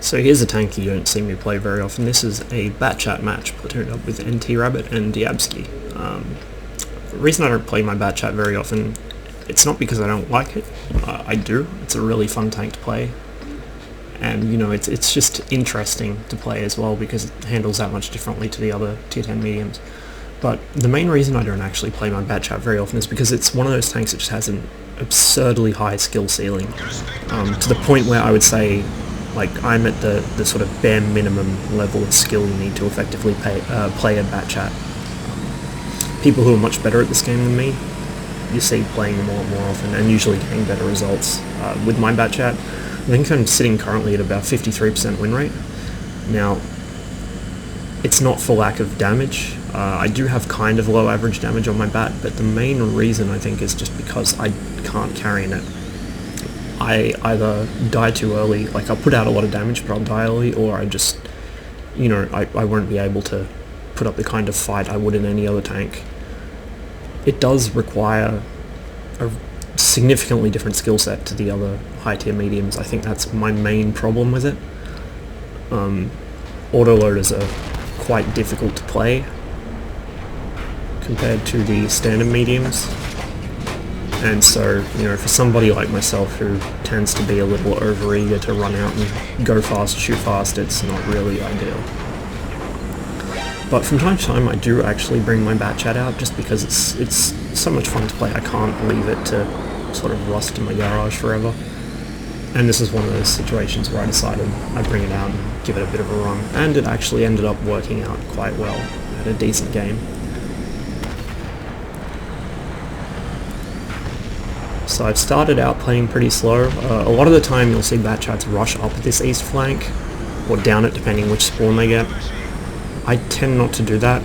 So here's a tank you don't see me play very often. This is a Batchat match platooned up with NT Rabbit and Diabski. The reason I don't play my Batchat very often, it's not because I don't like it. I do. It's a really fun tank to play. And you know, it's just interesting to play as well because it handles that much differently to the other tier 10 mediums. But the main reason I don't actually play my Batchat very often is because it's one of those tanks that just has an absurdly high skill ceiling, to the point where I would say, like, I'm at the sort of bare minimum level of skill you need to effectively play a Batchat. People who are much better at this game than me, you see playing them a lot more often and usually getting better results. With my Batchat, I think I'm sitting currently at about 53% win rate. Now, it's not for lack of damage. I do have kind of low average damage on my bat, but the main reason I think is just because I can't carry in it. I either die too early, like I'll put out a lot of damage but I'll die early, or I just, you know, I won't be able to put up the kind of fight I would in any other tank. It does require a significantly different skill set to the other high tier mediums. I think that's my main problem with it. Autoloaders are quite difficult to play compared to the standard mediums, and so, you know, for somebody like myself who tends to be a little overeager to run out and go fast, shoot fast, it's not really ideal. But from time to time I do actually bring my Batchat out just because it's so much fun to play. I can't leave it to sort of rust in my garage forever. And this is one of those situations where I decided I'd bring it out and give it a bit of a run, and it actually ended up working out quite well. I had a decent game. So I've started out playing pretty slow. A lot of the time you'll see Batchats rush up this east flank, or down it depending which spawn they get. I tend not to do that.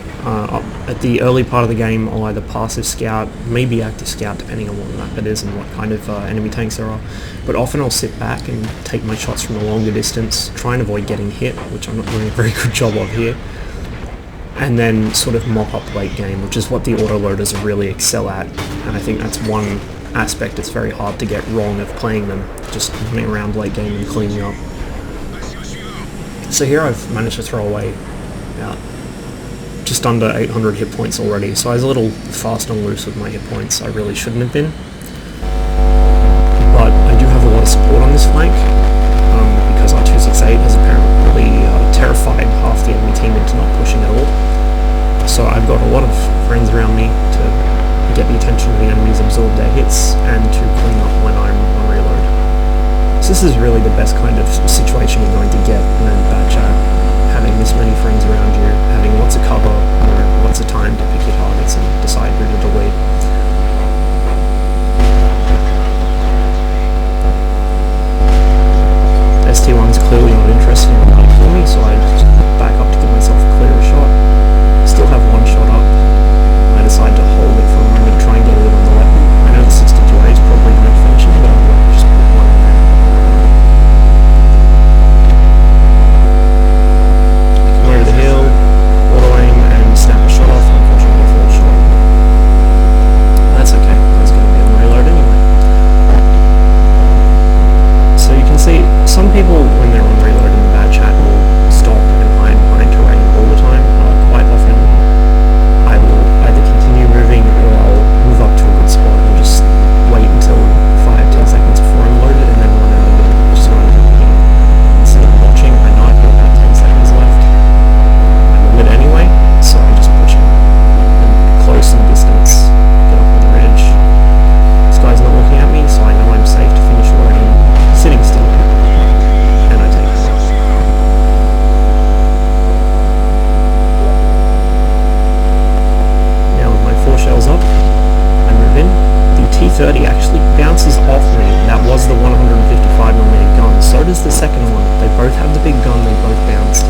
At the early part of the game I'll either passive scout, maybe active scout depending on what map it is and what kind of enemy tanks there are, but often I'll sit back and take my shots from a longer distance, try and avoid getting hit, which I'm not doing a very good job of here, and then sort of mop up late game, which is what the autoloaders really excel at, and I think that's one aspect it's very hard to get wrong of playing them, just running around late game and cleaning up. So here I've managed to throw away about just under 800 hit points already, so I was a little fast and loose with my hit points. I really shouldn't have been. But I do have a lot of support on this flank, because our 268 has apparently terrified half the enemy team into not pushing at all. So I've got a lot of friends around me to get the attention of the enemies, absorb their hits, and to clean up when I'm on reload. So this is really the best kind of situation you're going to get in a Batchat. Having this many friends around you, having lots of cover, you know, lots of time to pick your targets and decide who to delete. ST1's clearly not interested in running for me, so I just back up to give myself a clearer shot. Still have one shot up. I decide to hold it for a moment, try and get a little on the left. I know the 62A is probably going to finish it, but I'm going to just put one in there. Over the hill, auto aim, and snap a shot off. Unfortunately, a full shot. That's okay. That's going to be on reload anyway. So you can see some people, when they're on reload in the Batchat, will stop and hide behind terrain all the time. Quite often, I will either continue moving or I'll move up to a good spot and just wait until 5-10 seconds before I'm loaded, and then run out of it. Just run out of it. Instead of watching, I know I've got about 10 seconds left. Anyway, so I'm just pushing and close in distance, get up on the ridge. This guy's not looking at me, so I know I'm safe to finish loading, sitting still, and I take it. Now with my 4 shells up, I move in. The T30 actually bounces off me. That was the 155mm gun. So does the second one. They both have the big gun, they both bounced.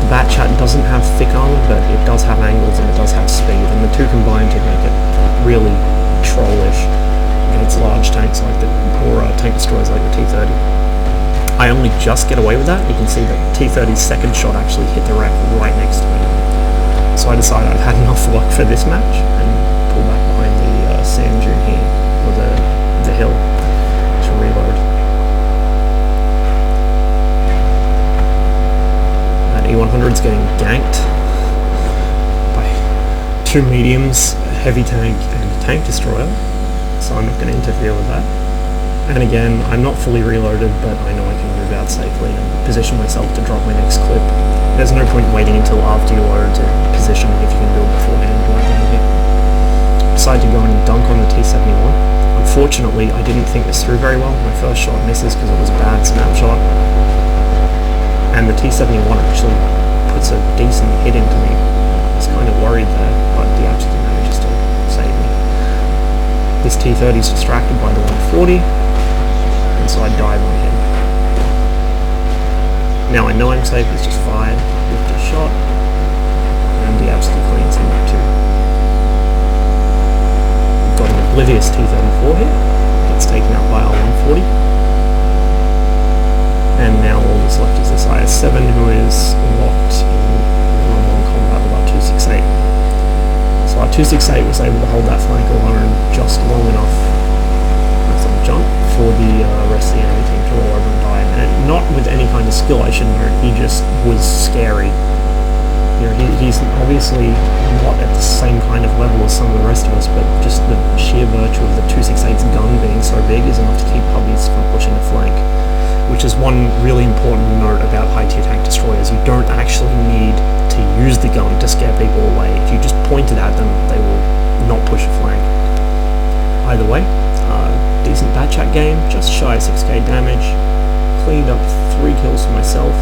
The Batchat doesn't have thick armor, but it does have angles and it does have speed, and the two combined to make it really trollish against large tanks like the, or tank destroyers like the T30. I only just get away with that. You can see that T30's second shot actually hit the rack right next to me. So I decided I've had enough luck for this match and pull back behind the sand dune here, or the hill, to reload. T-100's getting ganked by 2 mediums, a heavy tank, and a tank destroyer, so I'm not going to interfere with that. And again, I'm not fully reloaded, but I know I can move out safely and position myself to drop my next clip. There's no point waiting until after you load to position if you can do it beforehand or anything. Decided to go and dunk on the T-71. Unfortunately, I didn't think this through very well. My first shot misses because it was a bad snapshot. And the T-71 actually puts a decent hit into me. I was kind of worried there, but the absolute manages to save me. This T-30 is distracted by the 140, and so I dive on him. Now I know I'm safe, he's just fired, lift a shot, and the absolute cleans him too. We've got an oblivious T-34 here, gets taken out by our 140. And now all that's left is this IS-7 who is locked in one-on-one combat with our 268. So our 268 was able to hold that flank alone just long enough as a jump for the rest of the enemy team to roll over and die. And not with any kind of skill, I should note, he just was scary. You know, he's obviously not at the same kind of level as some of the rest of us, but just the sheer virtue of the 268's gun being so big is enough to keep hubbies from pushing the flank. Which is one really important note about high-tier tank destroyers. You don't actually need to use the gun to scare people away. If you just point it at them, they will not push a flank. Either way, decent bat chat game, just shy of 6k damage, cleaned up 3 kills for myself,